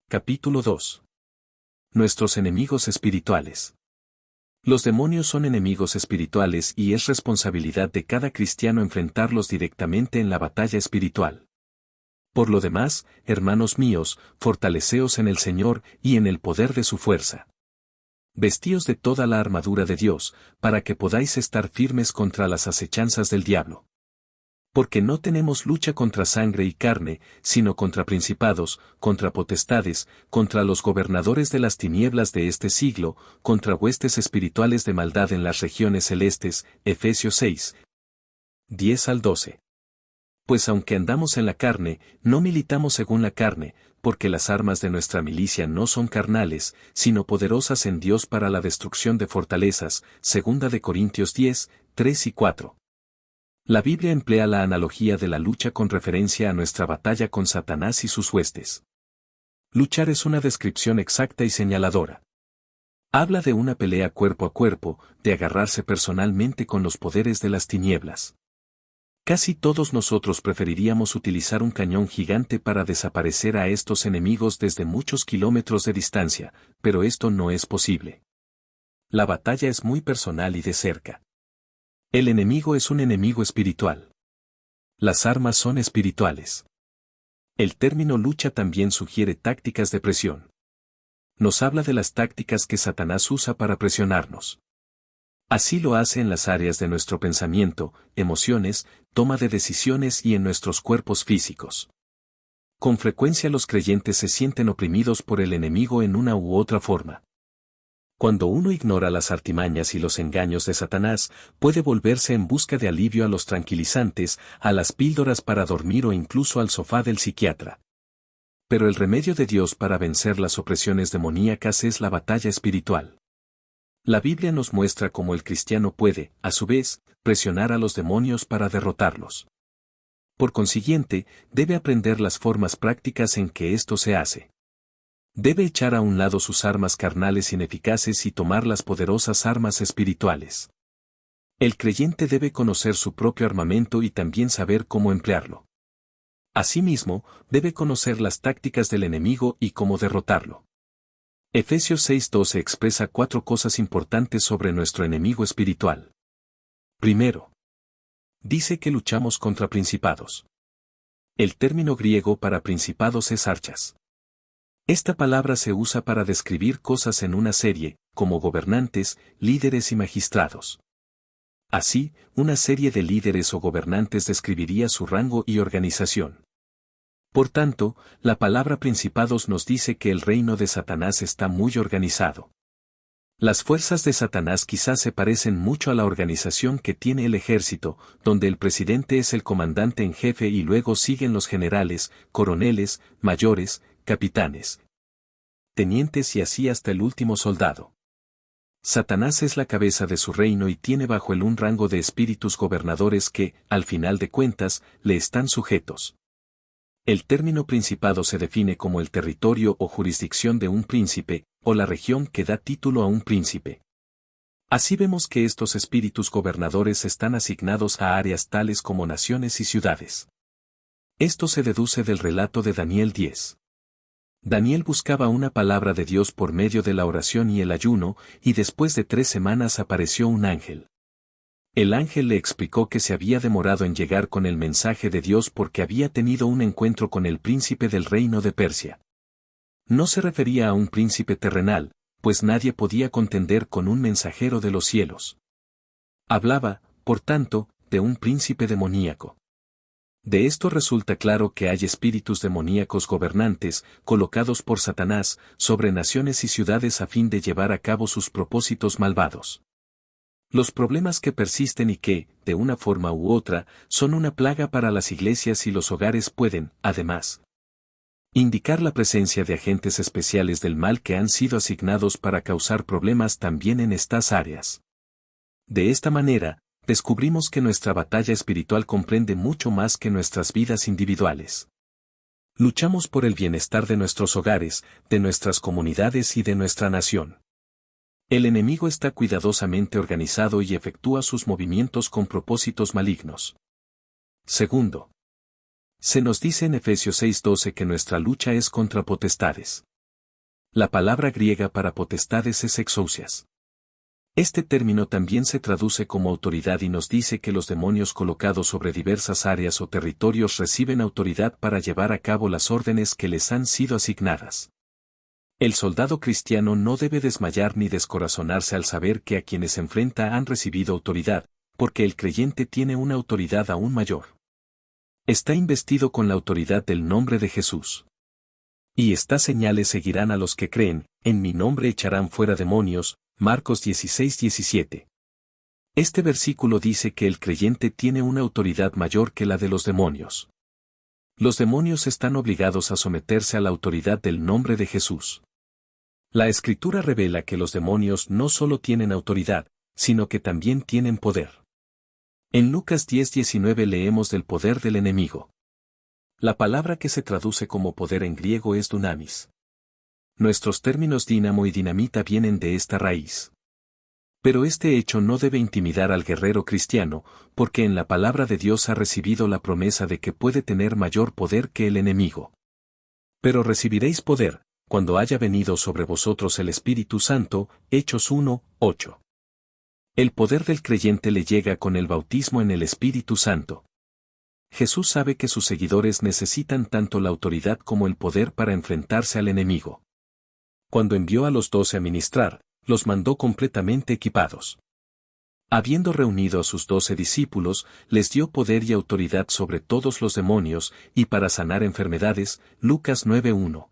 Capítulo 2. Nuestros enemigos espirituales. Los demonios son enemigos espirituales y es responsabilidad de cada cristiano enfrentarlos directamente en la batalla espiritual. Por lo demás, hermanos míos, fortaleceos en el Señor y en el poder de su fuerza. Vestíos de toda la armadura de Dios, para que podáis estar firmes contra las acechanzas del diablo. Porque no tenemos lucha contra sangre y carne, sino contra principados, contra potestades, contra los gobernadores de las tinieblas de este siglo, contra huestes espirituales de maldad en las regiones celestes. Efesios 6, 10 al 12. Pues aunque andamos en la carne, no militamos según la carne, porque las armas de nuestra milicia no son carnales, sino poderosas en Dios para la destrucción de fortalezas. 2 Corintios 10, 3 y 4. La Biblia emplea la analogía de la lucha con referencia a nuestra batalla con Satanás y sus huestes. Luchar es una descripción exacta y señaladora. Habla de una pelea cuerpo a cuerpo, de agarrarse personalmente con los poderes de las tinieblas. Casi todos nosotros preferiríamos utilizar un cañón gigante para desaparecer a estos enemigos desde muchos kilómetros de distancia, pero esto no es posible. La batalla es muy personal y de cerca. El enemigo es un enemigo espiritual. Las armas son espirituales. El término lucha también sugiere tácticas de presión. Nos habla de las tácticas que Satanás usa para presionarnos. Así lo hace en las áreas de nuestro pensamiento, emociones, toma de decisiones y en nuestros cuerpos físicos. Con frecuencia los creyentes se sienten oprimidos por el enemigo en una u otra forma. Cuando uno ignora las artimañas y los engaños de Satanás, puede volverse en busca de alivio a los tranquilizantes, a las píldoras para dormir o incluso al sofá del psiquiatra. Pero el remedio de Dios para vencer las opresiones demoníacas es la batalla espiritual. La Biblia nos muestra cómo el cristiano puede, a su vez, presionar a los demonios para derrotarlos. Por consiguiente, debe aprender las formas prácticas en que esto se hace. Debe echar a un lado sus armas carnales ineficaces y tomar las poderosas armas espirituales. El creyente debe conocer su propio armamento y también saber cómo emplearlo. Asimismo, debe conocer las tácticas del enemigo y cómo derrotarlo. Efesios 6:12 expresa 4 cosas importantes sobre nuestro enemigo espiritual. Primero, dice que luchamos contra principados. El término griego para principados es archas. Esta palabra se usa para describir cosas en una serie, como gobernantes, líderes y magistrados. Así, una serie de líderes o gobernantes describiría su rango y organización. Por tanto, la palabra principados nos dice que el reino de Satanás está muy organizado. Las fuerzas de Satanás quizás se parecen mucho a la organización que tiene el ejército, donde el presidente es el comandante en jefe y luego siguen los generales, coroneles, mayores, capitanes, tenientes y así hasta el último soldado. Satanás es la cabeza de su reino y tiene bajo él un rango de espíritus gobernadores que, al final de cuentas, le están sujetos. El término principado se define como el territorio o jurisdicción de un príncipe, o la región que da título a un príncipe. Así vemos que estos espíritus gobernadores están asignados a áreas tales como naciones y ciudades. Esto se deduce del relato de Daniel 10. Daniel buscaba una palabra de Dios por medio de la oración y el ayuno, y después de 3 semanas apareció un ángel. El ángel le explicó que se había demorado en llegar con el mensaje de Dios porque había tenido un encuentro con el príncipe del reino de Persia. No se refería a un príncipe terrenal, pues nadie podía contender con un mensajero de los cielos. Hablaba, por tanto, de un príncipe demoníaco. De esto resulta claro que hay espíritus demoníacos gobernantes, colocados por Satanás, sobre naciones y ciudades a fin de llevar a cabo sus propósitos malvados. Los problemas que persisten y que, de una forma u otra, son una plaga para las iglesias y los hogares pueden, además, indicar la presencia de agentes especiales del mal que han sido asignados para causar problemas también en estas áreas. De esta manera, descubrimos que nuestra batalla espiritual comprende mucho más que nuestras vidas individuales. Luchamos por el bienestar de nuestros hogares, de nuestras comunidades y de nuestra nación. El enemigo está cuidadosamente organizado y efectúa sus movimientos con propósitos malignos. Segundo, se nos dice en Efesios 6:12 que nuestra lucha es contra potestades. La palabra griega para potestades es exousias. Este término también se traduce como autoridad y nos dice que los demonios colocados sobre diversas áreas o territorios reciben autoridad para llevar a cabo las órdenes que les han sido asignadas. El soldado cristiano no debe desmayar ni descorazonarse al saber que a quienes se enfrenta han recibido autoridad, porque el creyente tiene una autoridad aún mayor. Está investido con la autoridad del nombre de Jesús. Y estas señales seguirán a los que creen, en mi nombre echarán fuera demonios, Marcos 16:17. Este versículo dice que el creyente tiene una autoridad mayor que la de los demonios. Los demonios están obligados a someterse a la autoridad del nombre de Jesús. La Escritura revela que los demonios no solo tienen autoridad, sino que también tienen poder. En Lucas 10:19 leemos del poder del enemigo. La palabra que se traduce como poder en griego es dunamis. Nuestros términos dínamo y dinamita vienen de esta raíz. Pero este hecho no debe intimidar al guerrero cristiano, porque en la palabra de Dios ha recibido la promesa de que puede tener mayor poder que el enemigo. Pero recibiréis poder, cuando haya venido sobre vosotros el Espíritu Santo, Hechos 1:8. El poder del creyente le llega con el bautismo en el Espíritu Santo. Jesús sabe que sus seguidores necesitan tanto la autoridad como el poder para enfrentarse al enemigo. Cuando envió a los 12 a ministrar, los mandó completamente equipados. Habiendo reunido a sus 12 discípulos, les dio poder y autoridad sobre todos los demonios, y para sanar enfermedades, Lucas 9:1.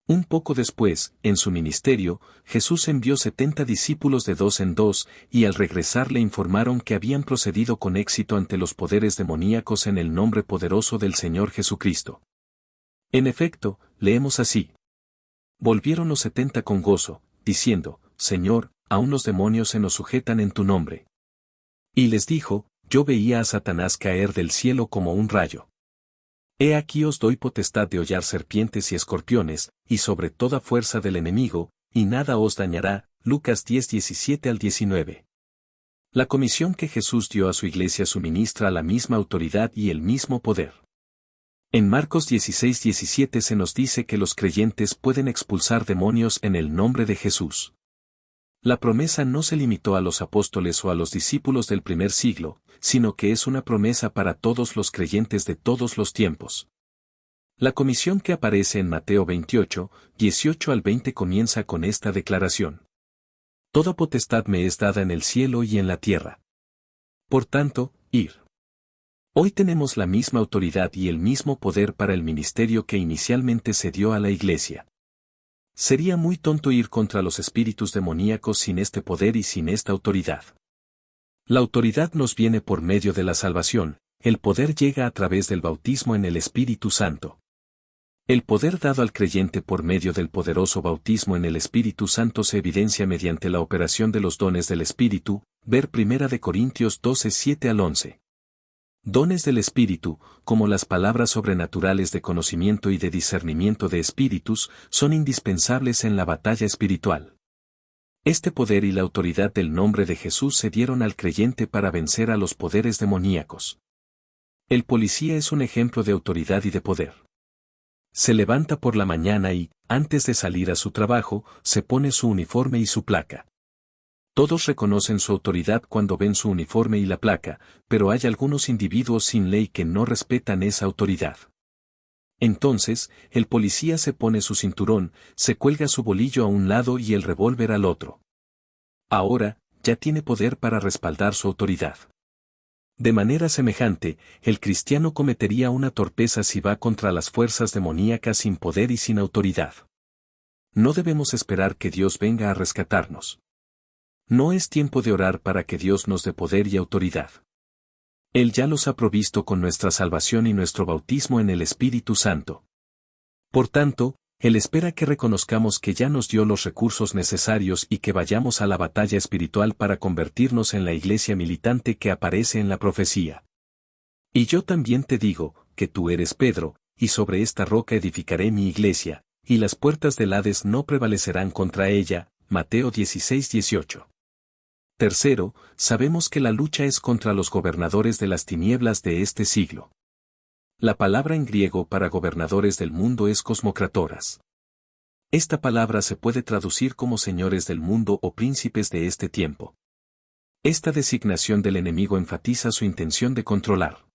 Un poco después, en su ministerio, Jesús envió 70 discípulos de 2 en 2, y al regresar le informaron que habían procedido con éxito ante los poderes demoníacos en el nombre poderoso del Señor Jesucristo. En efecto, leemos así. Volvieron los 70 con gozo, diciendo, Señor, aún los demonios se nos sujetan en tu nombre. Y les dijo, yo veía a Satanás caer del cielo como un rayo. He aquí os doy potestad de hollar serpientes y escorpiones, y sobre toda fuerza del enemigo, y nada os dañará. Lucas 10:17-19. La comisión que Jesús dio a su iglesia suministra la misma autoridad y el mismo poder. En Marcos 16:17 se nos dice que los creyentes pueden expulsar demonios en el nombre de Jesús. La promesa no se limitó a los apóstoles o a los discípulos del primer siglo, sino que es una promesa para todos los creyentes de todos los tiempos. La comisión que aparece en Mateo 28:18-20 comienza con esta declaración. Toda potestad me es dada en el cielo y en la tierra. Por tanto, id. Hoy tenemos la misma autoridad y el mismo poder para el ministerio que inicialmente se dio a la Iglesia. Sería muy tonto ir contra los espíritus demoníacos sin este poder y sin esta autoridad. La autoridad nos viene por medio de la salvación, el poder llega a través del bautismo en el Espíritu Santo. El poder dado al creyente por medio del poderoso bautismo en el Espíritu Santo se evidencia mediante la operación de los dones del Espíritu, ver 1 Corintios 12:7-11. Dones del Espíritu, como las palabras sobrenaturales de conocimiento y de discernimiento de espíritus, son indispensables en la batalla espiritual. Este poder y la autoridad del nombre de Jesús se dieron al creyente para vencer a los poderes demoníacos. El policía es un ejemplo de autoridad y de poder. Se levanta por la mañana y, antes de salir a su trabajo, se pone su uniforme y su placa. Todos reconocen su autoridad cuando ven su uniforme y la placa, pero hay algunos individuos sin ley que no respetan esa autoridad. Entonces, el policía se pone su cinturón, se cuelga su bolillo a un lado y el revólver al otro. Ahora, ya tiene poder para respaldar su autoridad. De manera semejante, el cristiano cometería una torpeza si va contra las fuerzas demoníacas sin poder y sin autoridad. No debemos esperar que Dios venga a rescatarnos. No es tiempo de orar para que Dios nos dé poder y autoridad. Él ya los ha provisto con nuestra salvación y nuestro bautismo en el Espíritu Santo. Por tanto, Él espera que reconozcamos que ya nos dio los recursos necesarios y que vayamos a la batalla espiritual para convertirnos en la iglesia militante que aparece en la profecía. Y yo también te digo, que tú eres Pedro, y sobre esta roca edificaré mi iglesia, y las puertas del Hades no prevalecerán contra ella. Mateo 16:18. Tercero, sabemos que la lucha es contra los gobernadores de las tinieblas de este siglo. La palabra en griego para gobernadores del mundo es cosmocratoras. Esta palabra se puede traducir como señores del mundo o príncipes de este tiempo. Esta designación del enemigo enfatiza su intención de controlar.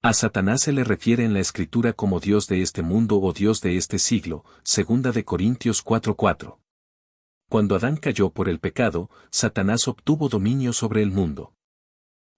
A Satanás se le refiere en la Escritura como Dios de este mundo o Dios de este siglo, 2 de Corintios 4:4. Cuando Adán cayó por el pecado, Satanás obtuvo dominio sobre el mundo.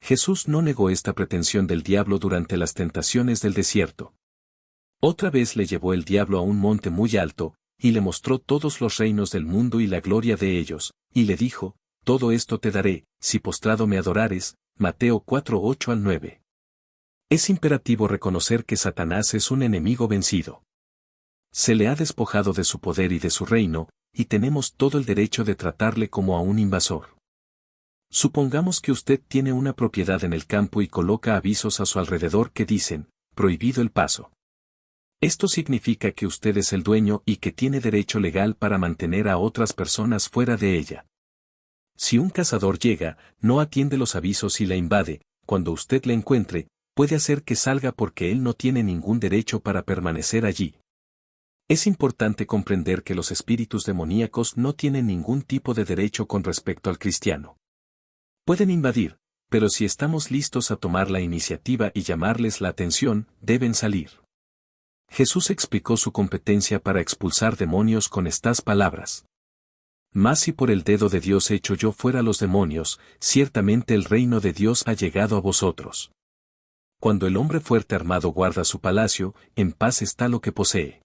Jesús no negó esta pretensión del diablo durante las tentaciones del desierto. Otra vez le llevó el diablo a un monte muy alto, y le mostró todos los reinos del mundo y la gloria de ellos, y le dijo, todo esto te daré, si postrado me adorares, Mateo 4:8-9. Es imperativo reconocer que Satanás es un enemigo vencido. Se le ha despojado de su poder y de su reino, y tenemos todo el derecho de tratarle como a un invasor. Supongamos que usted tiene una propiedad en el campo y coloca avisos a su alrededor que dicen, prohibido el paso. Esto significa que usted es el dueño y que tiene derecho legal para mantener a otras personas fuera de ella. Si un cazador llega, no atiende los avisos y la invade, cuando usted le encuentre, puede hacer que salga porque él no tiene ningún derecho para permanecer allí. Es importante comprender que los espíritus demoníacos no tienen ningún tipo de derecho con respecto al cristiano. Pueden invadir, pero si estamos listos a tomar la iniciativa y llamarles la atención, deben salir. Jesús explicó su competencia para expulsar demonios con estas palabras. Mas si por el dedo de Dios echo yo fuera los demonios, ciertamente el reino de Dios ha llegado a vosotros. Cuando el hombre fuerte armado guarda su palacio, en paz está lo que posee.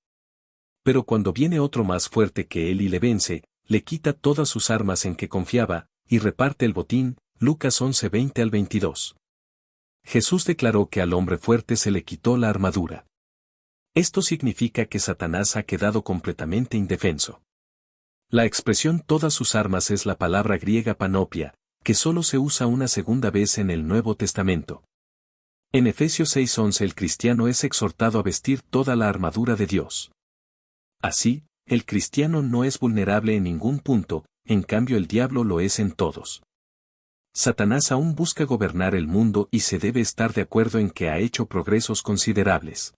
Pero cuando viene otro más fuerte que él y le vence, le quita todas sus armas en que confiaba, y reparte el botín, Lucas 11:20-22. Jesús declaró que al hombre fuerte se le quitó la armadura. Esto significa que Satanás ha quedado completamente indefenso. La expresión todas sus armas es la palabra griega panoplia, que solo se usa una segunda vez en el Nuevo Testamento. En Efesios 6:11 el cristiano es exhortado a vestir toda la armadura de Dios. Así, el cristiano no es vulnerable en ningún punto, en cambio el diablo lo es en todos. Satanás aún busca gobernar el mundo y se debe estar de acuerdo en que ha hecho progresos considerables.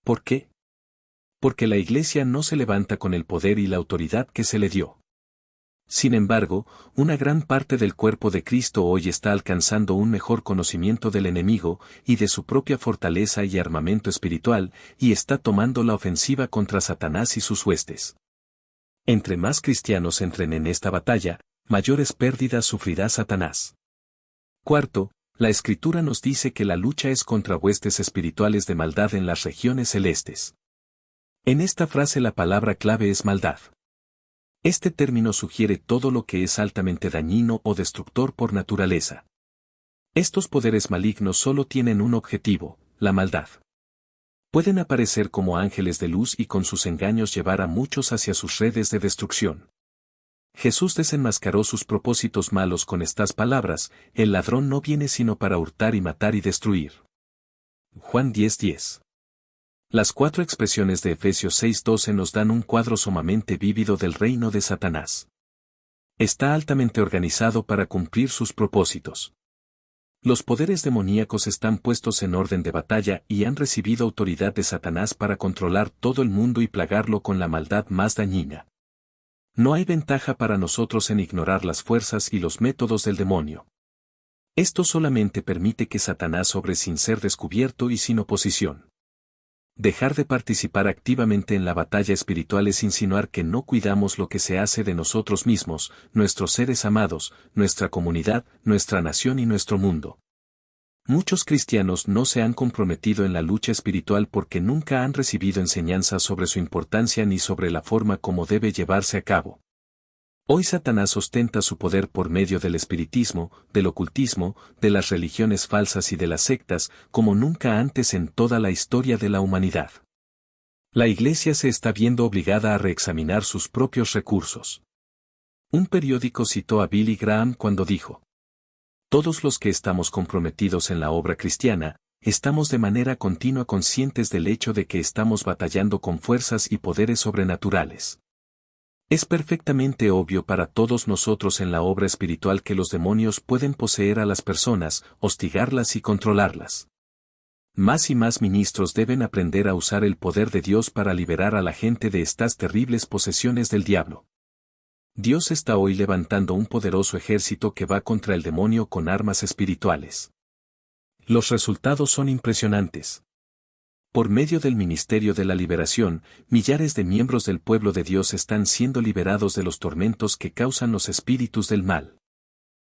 ¿Por qué? Porque la Iglesia no se levanta con el poder y la autoridad que se le dio. Sin embargo, una gran parte del cuerpo de Cristo hoy está alcanzando un mejor conocimiento del enemigo y de su propia fortaleza y armamento espiritual, y está tomando la ofensiva contra Satanás y sus huestes. Entre más cristianos entren en esta batalla, mayores pérdidas sufrirá Satanás. Cuarto, la Escritura nos dice que la lucha es contra huestes espirituales de maldad en las regiones celestes. En esta frase la palabra clave es maldad. Este término sugiere todo lo que es altamente dañino o destructor por naturaleza. Estos poderes malignos solo tienen un objetivo, la maldad. Pueden aparecer como ángeles de luz y con sus engaños llevar a muchos hacia sus redes de destrucción. Jesús desenmascaró sus propósitos malos con estas palabras, el ladrón no viene sino para hurtar y matar y destruir. Juan 10:10. Las cuatro expresiones de Efesios 6:12 nos dan un cuadro sumamente vívido del reino de Satanás. Está altamente organizado para cumplir sus propósitos. Los poderes demoníacos están puestos en orden de batalla y han recibido autoridad de Satanás para controlar todo el mundo y plagarlo con la maldad más dañina. No hay ventaja para nosotros en ignorar las fuerzas y los métodos del demonio. Esto solamente permite que Satanás obre sin ser descubierto y sin oposición. Dejar de participar activamente en la batalla espiritual es insinuar que no cuidamos lo que se hace de nosotros mismos, nuestros seres amados, nuestra comunidad, nuestra nación y nuestro mundo. Muchos cristianos no se han comprometido en la lucha espiritual porque nunca han recibido enseñanzas sobre su importancia ni sobre la forma como debe llevarse a cabo. Hoy Satanás ostenta su poder por medio del espiritismo, del ocultismo, de las religiones falsas y de las sectas, como nunca antes en toda la historia de la humanidad. La Iglesia se está viendo obligada a reexaminar sus propios recursos. Un periódico citó a Billy Graham cuando dijo: todos los que estamos comprometidos en la obra cristiana, estamos de manera continua conscientes del hecho de que estamos batallando con fuerzas y poderes sobrenaturales. Es perfectamente obvio para todos nosotros en la obra espiritual que los demonios pueden poseer a las personas, hostigarlas y controlarlas. Más y más ministros deben aprender a usar el poder de Dios para liberar a la gente de estas terribles posesiones del diablo. Dios está hoy levantando un poderoso ejército que va contra el demonio con armas espirituales. Los resultados son impresionantes. Por medio del ministerio de la liberación, millares de miembros del pueblo de Dios están siendo liberados de los tormentos que causan los espíritus del mal.